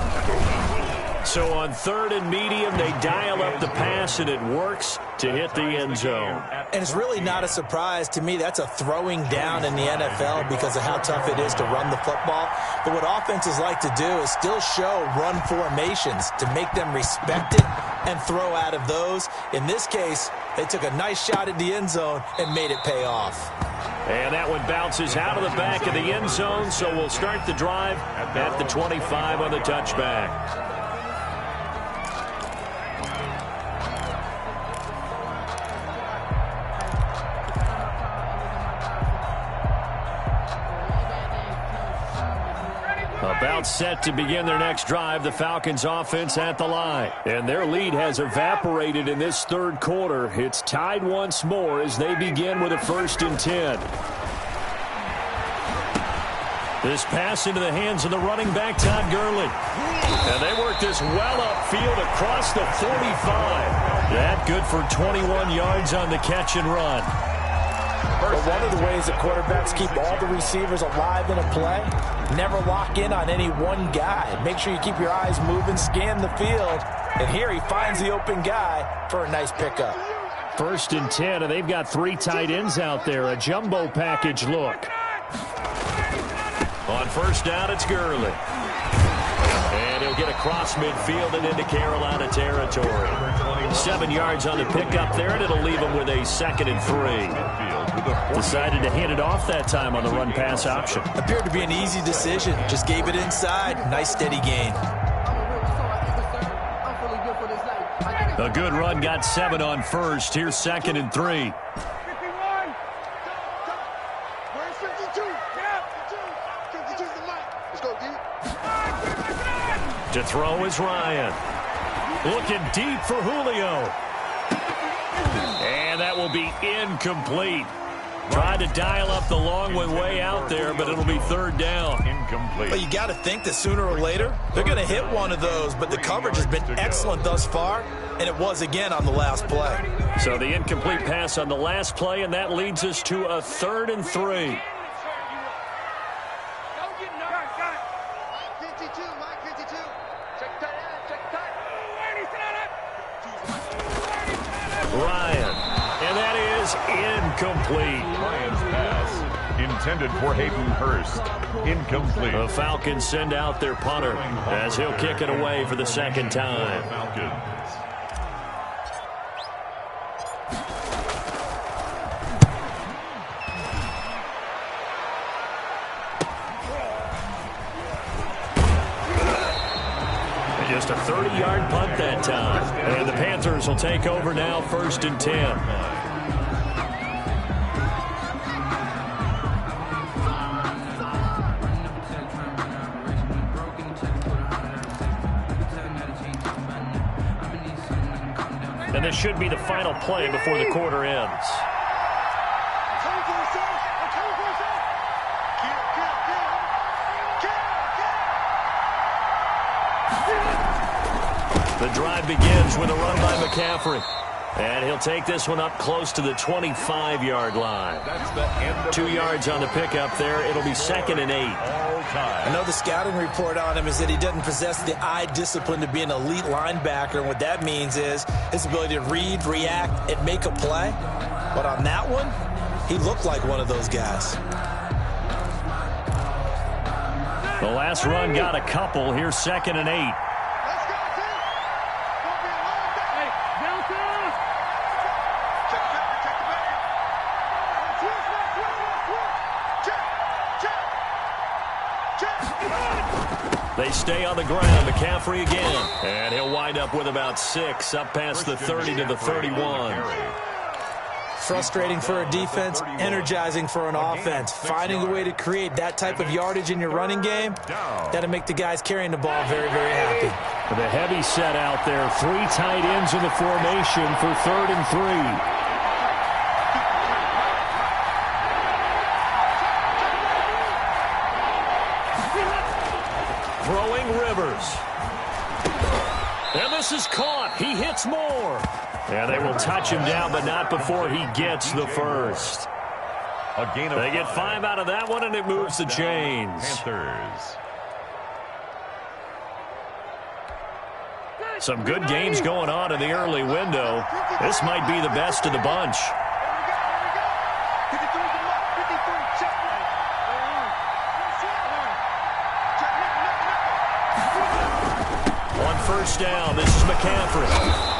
Speaker 2: So on third and medium, they dial up the pass, and it works to hit the end zone.
Speaker 4: And it's really not a surprise to me. That's a throwing down in the NFL because of how tough it is to run the football. But what offenses like to do is still show run formations to make them respect it and throw out of those. In this case, they took a nice shot at the end zone and made it pay off.
Speaker 2: And that one bounces out of the back of the end zone, so we'll start the drive at the 25 on the touchback. About set to begin their next drive, the Falcons offense at the line. And their lead has evaporated in this third quarter. It's tied once more as they begin with a 1st and 10. This pass into the hands of the running back, Todd Gurley. And they work this well upfield across the 45. That good for 21 yards on the catch and run.
Speaker 4: But one of the ways that quarterbacks keep all the receivers alive in a play, never lock in on any one guy. Make sure you keep your eyes moving, scan the field. And here he finds the open guy for a nice pickup.
Speaker 2: 1st and 10, and they've got 3 tight ends out there. A jumbo package look. On 1st down, it's Gurley. And he'll get across midfield and into Carolina territory. 7 yards on the pickup there, and it'll leave him with a 2nd and 3. Decided to hand it off that time on the run-pass option.
Speaker 4: Appeared to be an easy decision. Just gave it inside. Nice steady gain.
Speaker 2: A good run, got 7 on 1st. Here's 2nd and 3.
Speaker 5: 51. Where's 52? Get up. 52's the line. Let's go, D.
Speaker 2: To throw is Ryan. Looking deep for Julio. And that will be incomplete. Tried to dial up the long one way out there, but it'll be 3rd down.
Speaker 3: Incomplete.
Speaker 4: But you got to think that sooner or later, they're going to hit one of those. But the coverage has been excellent thus far, and it was again on the last play.
Speaker 2: So the incomplete pass on the last play, and that leads us to a 3rd and 3. Ryan, and that is incomplete.
Speaker 3: Ryan's pass intended for Hayden Hurst. Incomplete.
Speaker 2: The Falcons send out their punter as he'll kick it away for the 2nd time.
Speaker 3: Falcons.
Speaker 2: Just a 30-yard punt that time. And the Panthers will take over now, 1st and 10. And this should be the final play before the quarter ends. The drive begins with a run by McCaffrey. And he'll take this one up close to the 25-yard line.
Speaker 3: That's the end of
Speaker 2: 2 yards on the pickup there. It'll be 2nd and 8.
Speaker 3: all time.
Speaker 4: I know the scouting report on him is that he doesn't possess the eye discipline to be an elite linebacker. And what that means is his ability to read, react, and make a play. But on that one, he looked like one of those guys.
Speaker 2: The last run got a couple. Here's 2nd and 8. They stay on the ground. McCaffrey again. And he'll wind up with about 6, up past the 30 to the 31.
Speaker 4: Frustrating for a defense, energizing for an offense. Finding a way to create that type of yardage in your running game, that'll make the guys carrying the ball very, very happy.
Speaker 2: The heavy set out there. 3 tight ends in the formation for 3rd and 3. Throwing Rivers. And this is caught. He hits more. And they will touch him down, but not before he gets the first. They get 5 out of that one, and it moves the chains.
Speaker 3: Panthers.
Speaker 2: Some good games going on in the early window. This might be the best of the bunch. On first down, this is McCaffrey.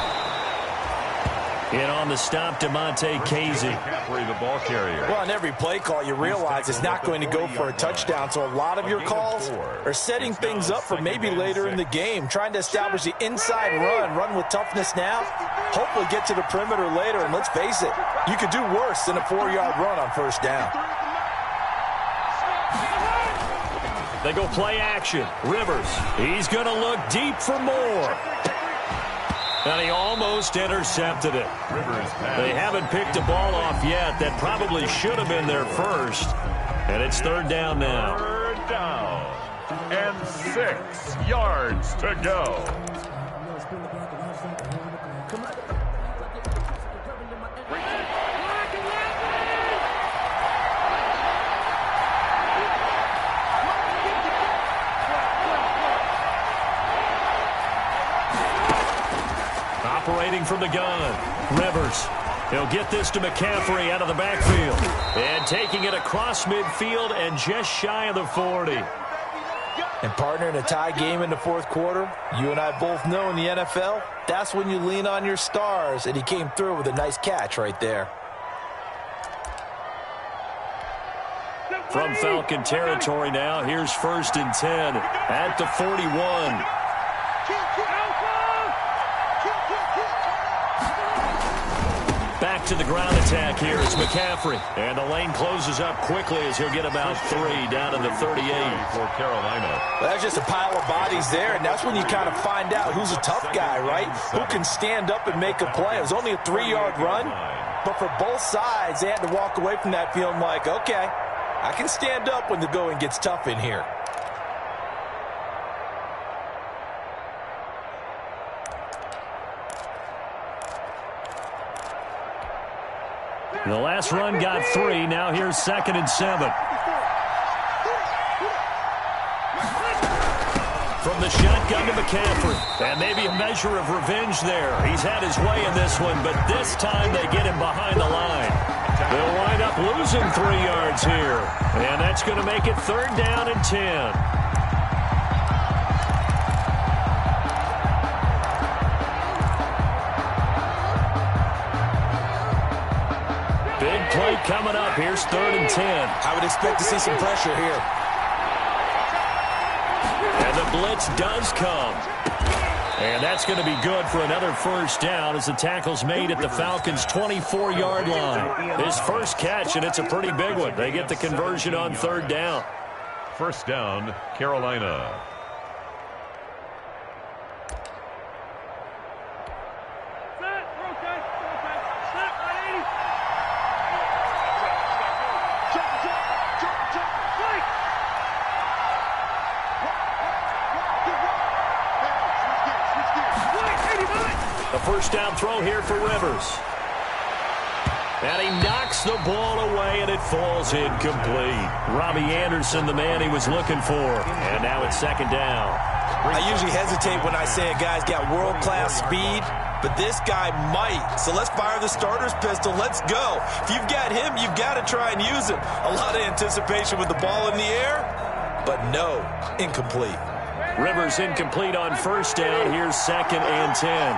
Speaker 2: In on the stop, DeMonte Casey.
Speaker 3: McCaffrey, the ball carrier.
Speaker 4: Well, on every play call, you realize it's not going to go for a touchdown, so a lot of your calls are setting things up for maybe later in the game, trying to establish the inside run with toughness now, hopefully get to the perimeter later, and let's face it, you could do worse than a 4-yard run on first down.
Speaker 2: They go play action. Rivers, he's going to look deep for more. And he almost intercepted it. They haven't picked a ball off yet. That probably should have been their first. And it's 3rd down now.
Speaker 3: 3rd down. And 6 yards to go.
Speaker 2: Operating from the gun. Rivers. He'll get this to McCaffrey out of the backfield. And taking it across midfield and just shy of the 40.
Speaker 4: And partner, in a tie game in the 4th quarter, you and I both know in the NFL, that's when you lean on your stars, and he came through with a nice catch right there.
Speaker 2: From Falcon territory now, here's 1st and 10 at the 41. Back to the ground attack here. It's McCaffrey. And the lane closes up quickly as he'll get about 3 down to the 38.
Speaker 3: For Carolina.
Speaker 4: Well, that's just a pile of bodies there, and that's when you kind of find out who's a tough guy, right? Who can stand up and make a play. It was only a 3-yard run, but for both sides, they had to walk away from that feeling like, okay, I can stand up when the going gets tough in here.
Speaker 2: The last run got 3. Now here's 2nd and 7. From the shotgun to McCaffrey. And maybe a measure of revenge there. He's had his way in this one, but this time they get him behind the line. They'll wind up losing 3 yards here. And that's going to make it 3rd down and 10. Big play coming up. Here's 3rd and 10.
Speaker 4: I would expect to see some pressure here.
Speaker 2: And the blitz does come. And that's going to be good for another 1st down as the tackle's made at the Falcons' 24-yard line. His first catch, and it's a pretty big one. They get the conversion on 3rd down.
Speaker 3: 1st down, Carolina.
Speaker 2: First down throw here for Rivers. And he knocks the ball away, and it falls incomplete. Robbie Anderson, the man he was looking for. And now it's 2nd down.
Speaker 4: I usually hesitate when I say a guy's got world-class speed, but this guy might. So let's fire the starter's pistol. Let's go. If you've got him, you've got to try and use it. A lot of anticipation with the ball in the air, but no, incomplete.
Speaker 2: Rivers incomplete on 1st down. Here's 2nd and 10.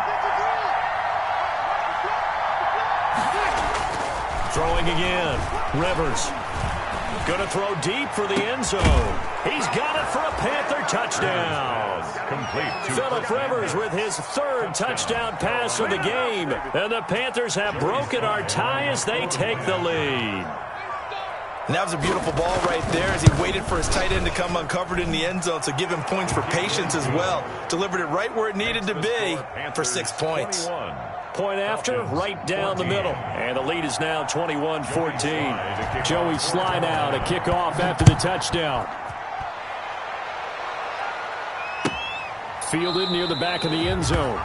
Speaker 2: Throwing again. Rivers. Going to throw deep for the end zone. He's got it for a Panther touchdown.
Speaker 3: Complete.
Speaker 2: Phillip Rivers with his third touchdown pass of the game. And the Panthers have broken our tie as they take the lead.
Speaker 4: And that was a beautiful ball right there as he waited for his tight end to come uncovered in the end zone, so give him points for patience as well. Delivered it right where it needed to be for 6 points.
Speaker 2: Point after, right down the middle. And the lead is now 21-14. Joey Sly now to kick off after the touchdown. Fielded near the back of the end zone.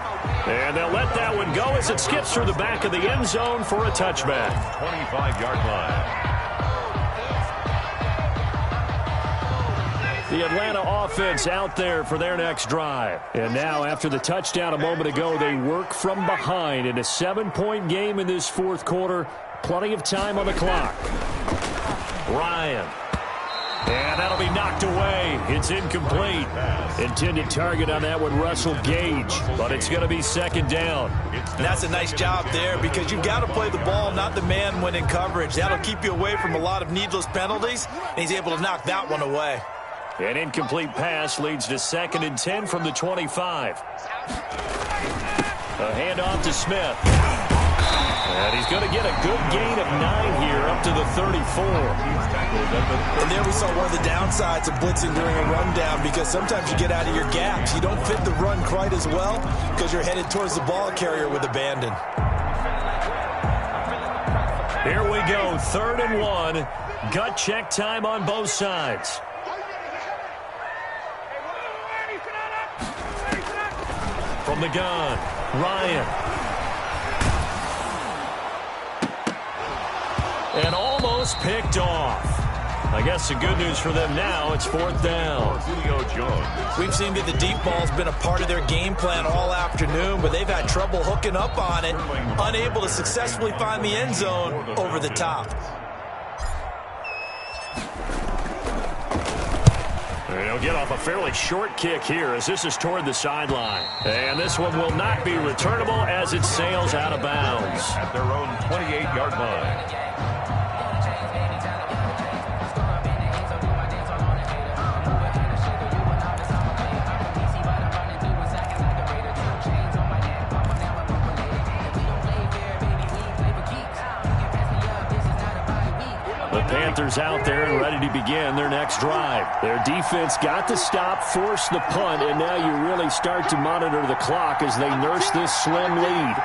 Speaker 2: And they'll let that one go as it skips through the back of the end zone for a touchback.
Speaker 3: 25-yard line.
Speaker 2: The Atlanta offense out there for their next drive. And now, after the touchdown a moment ago, they work from behind in a 7-point game in this fourth quarter. Plenty of time on the clock. Ryan. And that'll be knocked away. It's incomplete. Intended target on that one, Russell Gage. But it's going to be second down.
Speaker 4: And that's a nice job there because you've got to play the ball, not the man when in coverage. That'll keep you away from a lot of needless penalties. And he's able to knock that one away.
Speaker 2: An incomplete pass leads to 2nd and 10 from the 25. A handoff to Smith. And he's going to get a good gain of 9 here up to the 34.
Speaker 4: And there we saw one of the downsides of blitzing during a rundown because sometimes you get out of your gaps. You don't fit the run quite as well because you're headed towards the ball carrier with abandon.
Speaker 2: Here we go, 3rd and 1. Gut check time on both sides. From the gun, Ryan. And almost picked off. I guess the good news for them now, it's 4th down.
Speaker 4: We've seen that the deep ball's been a part of their game plan all afternoon, but they've had trouble hooking up on it, unable to successfully find the end zone over the top.
Speaker 2: They'll get off a fairly short kick here as this is toward the sideline. And this one will not be returnable as it sails out of bounds.
Speaker 3: At their own 28-yard line.
Speaker 2: Panthers out there and ready to begin their next drive. Their defense got to stop, force the punt, and now you really start to monitor the clock as they nurse this slim lead.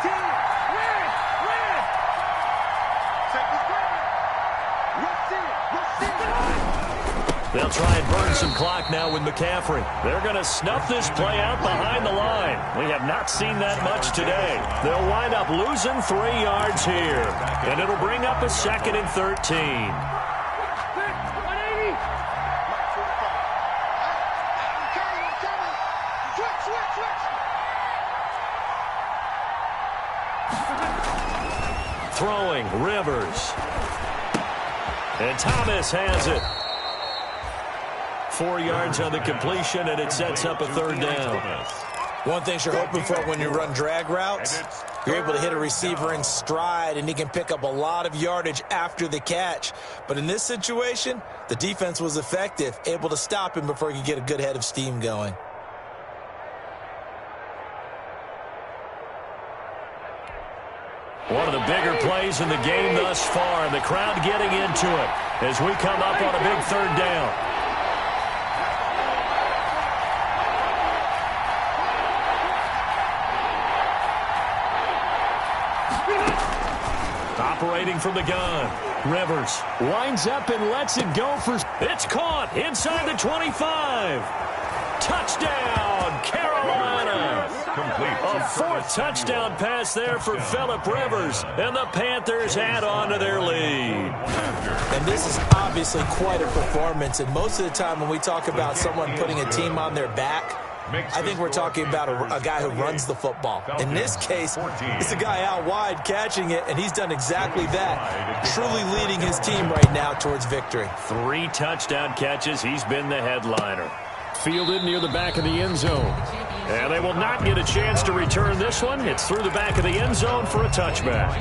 Speaker 2: They'll try and burn some clock now with McCaffrey. They're going to snuff this play out behind the line. We have not seen that much today. They'll wind up losing 3 yards here, and it'll bring up a 2nd and 13. Throwing, Rivers. And Thomas has it. 4 yards on the completion, and it sets up a 3rd down.
Speaker 4: One thing you're hoping for when you run drag routes, you're able to hit a receiver in stride, and he can pick up a lot of yardage after the catch. But in this situation, the defense was effective, able to stop him before he could get a good head of steam going.
Speaker 2: One of the bigger plays in the game thus far, and the crowd getting into it as we come up on a big 3rd down. Operating from the gun. Rivers winds up and lets it go for... It's caught inside the 25. Touchdown, Carolina. A 4th touchdown pass there for Phillip Rivers, and the Panthers add on to their lead.
Speaker 4: And this is obviously quite a performance, and most of the time when we talk about someone putting a team on their back, I think we're talking about a guy who runs the football. In this case, it's a guy out wide catching it, and he's done exactly that, truly leading his team right now towards victory.
Speaker 2: 3 touchdown catches. He's been the headliner. Fielded near the back of the end zone. And they will not get a chance to return this one. It's through the back of the end zone for a touchback.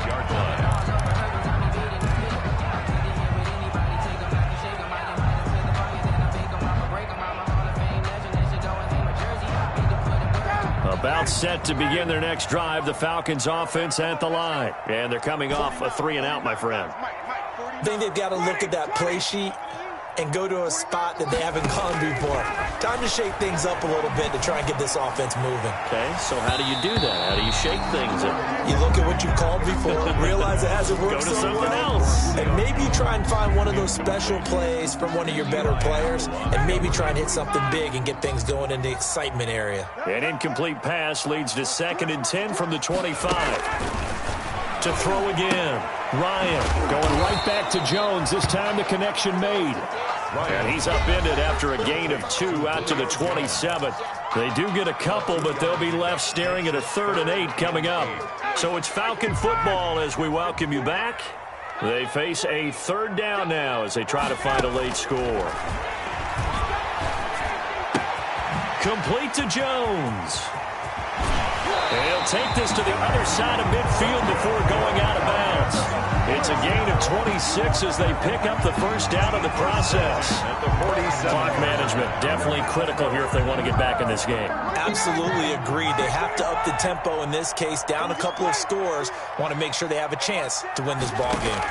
Speaker 2: About set to begin their next drive, the Falcons offense at the line. And they're coming off a 3-and-out, my friend.
Speaker 4: I think they've got to look at that play sheet and go to a spot that they haven't gone before. Time to shake things up a little bit to try and get this offense moving.
Speaker 2: Okay, so how do you do that? How do you shake things up?
Speaker 4: You look at what you called before, realize it hasn't worked so well. Go to something else. And maybe try and find one of those special plays from one of your better players, and maybe try and hit something big and get things going in the excitement area.
Speaker 2: An incomplete pass leads to 2nd and 10 from the 25. To throw again. Ryan going right back to Jones. This time the connection made. And he's upended after a gain of 2 out to the 27. They do get a couple, but they'll be left staring at a 3rd and 8 coming up. So it's Falcon football as we welcome you back. They face a 3rd down now as they try to find a late score. Complete to Jones. He'll take this to the other side of midfield before going out of bounds. It's a gain of 26 as they pick up the first down of the process.
Speaker 3: At the 47.
Speaker 2: Clock management definitely critical here if they want to get back in this game.
Speaker 4: Absolutely agreed. They have to up the tempo in this case, down a couple of scores. Want to make sure they have a chance to win this ball game.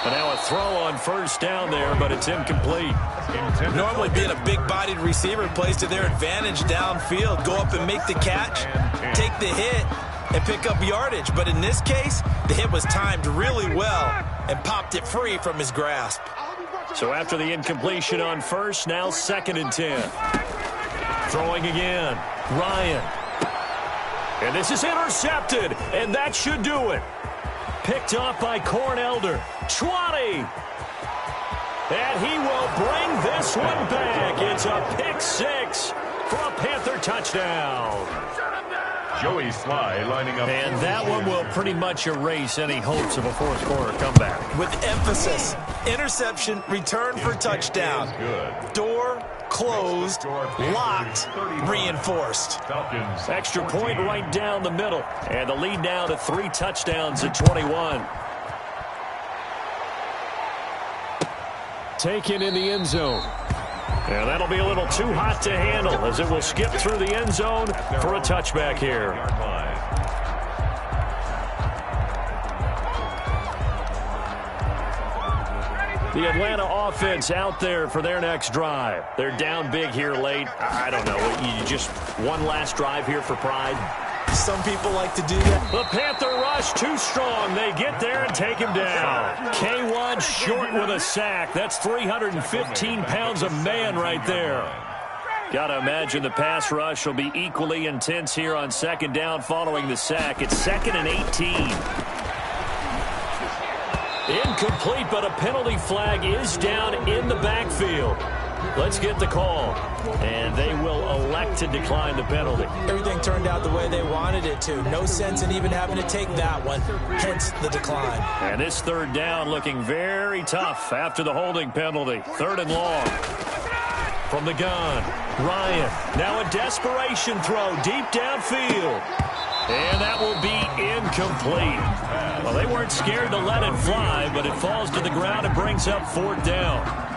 Speaker 2: And now a throw on first down there, but it's incomplete.
Speaker 4: Normally being a big-bodied receiver plays to their advantage downfield. Go up and make the catch, take the hit, and pick up yardage. But in this case, the hit was timed really well and popped it free from his grasp.
Speaker 2: So after the incompletion on first, now 2nd and 10. Throwing again. Ryan. And this is intercepted, and that should do it. Picked off by Cornelder. 20. And he will bring this one back. It's a pick 6 for a Panther touchdown.
Speaker 3: Joey Sly lining up.
Speaker 2: And that one will pretty much erase any hopes of a fourth quarter comeback.
Speaker 4: With emphasis, interception, return for touchdown.
Speaker 3: Good.
Speaker 4: Door closed, locked, reinforced.
Speaker 3: Falcons.
Speaker 2: Extra point right down the middle. And the lead now to 3 touchdowns at 21. Taken in the end zone. And that'll be a little too hot to handle as it will skip through the end zone for a touchback here. The Atlanta offense out there for their next drive. They're down big here late. I don't know. You just one last drive here for pride?
Speaker 4: Some people like to do that.
Speaker 2: The Panther rush too strong. They get there and take him down. K1 short with a sack. That's 315 pounds a man right there. Got to imagine the pass rush will be equally intense here on 2nd down following the sack. It's 2nd and 18. Incomplete, but a penalty flag is down in the backfield. Let's get the call. And they will elect to decline the penalty.
Speaker 4: Everything turned out the way they wanted it to. No sense in even having to take that one. Hence the decline.
Speaker 2: And this 3rd down looking very tough after the holding penalty. 3rd and long. From the gun, Ryan. Now a desperation throw deep downfield. And that will be incomplete. Well, they weren't scared to let it fly, but it falls to the ground and brings up 4th down.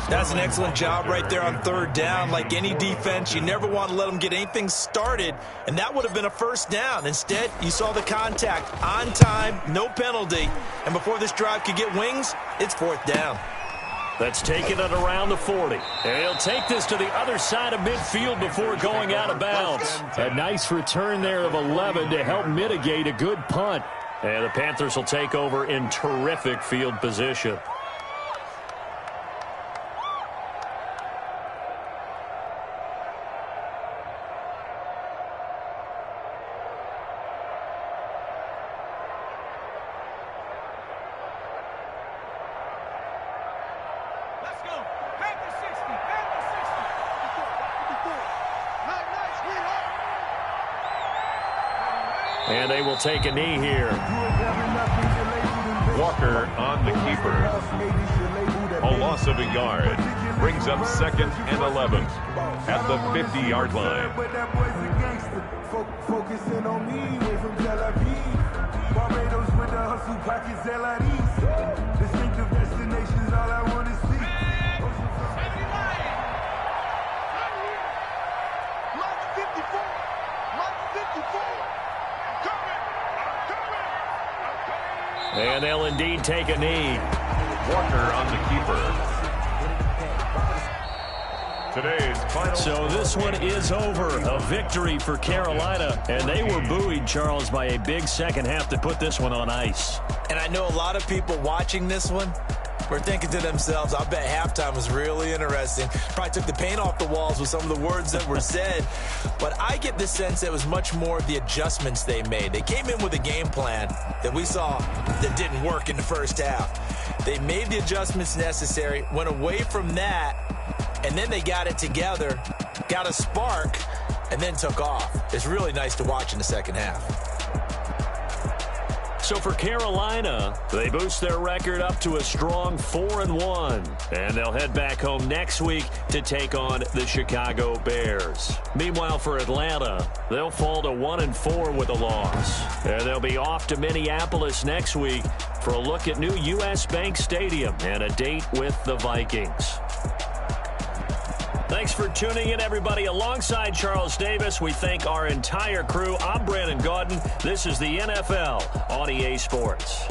Speaker 4: That's an excellent job right there on 3rd down. Like any defense, you never want to let them get anything started, and that would have been a 1st down. Instead, you saw the contact on time, no penalty, and before this drive could get wings, it's 4th down.
Speaker 2: That's taken it around the 40. And he'll take this to the other side of midfield before going out of bounds. A nice return there of 11 to help mitigate a good punt. And the Panthers will take over in terrific field position. And they will take a knee here.
Speaker 3: Walker on the keeper. A loss of a yard. Brings up 2nd and 11 at the 50-yard line.
Speaker 6: Focusing on me, way from Tel Aviv. Barbados with the hustle pockets, LIDs. Distinctive destinations, all I want to see.
Speaker 2: And they'll indeed take a knee.
Speaker 3: Walker on the keeper. Today's final.
Speaker 2: So this one is over. A victory for Carolina. And they were buoyed, Charles, by a big second half to put this one on ice.
Speaker 4: And I know a lot of people watching this one were thinking to themselves, I bet halftime was really interesting. Probably took the paint off the walls with some of the words that were said. But I get the sense that it was much more of the adjustments they made. They came in with a game plan that we saw that didn't work in the first half. They made the adjustments necessary, went away from that, and then they got it together, got a spark, and then took off. It's really nice to watch in the second half.
Speaker 2: So for Carolina, they boost their record up to a strong 4-1. And they'll head back home next week to take on the Chicago Bears. Meanwhile, for Atlanta, they'll fall to 1-4 with a loss. And they'll be off to Minneapolis next week for a look at new U.S. Bank Stadium and a date with the Vikings. Thanks for tuning in, everybody. Alongside Charles Davis, we thank our entire crew. I'm Brandon Gaudin. This is the NFL on EA Sports.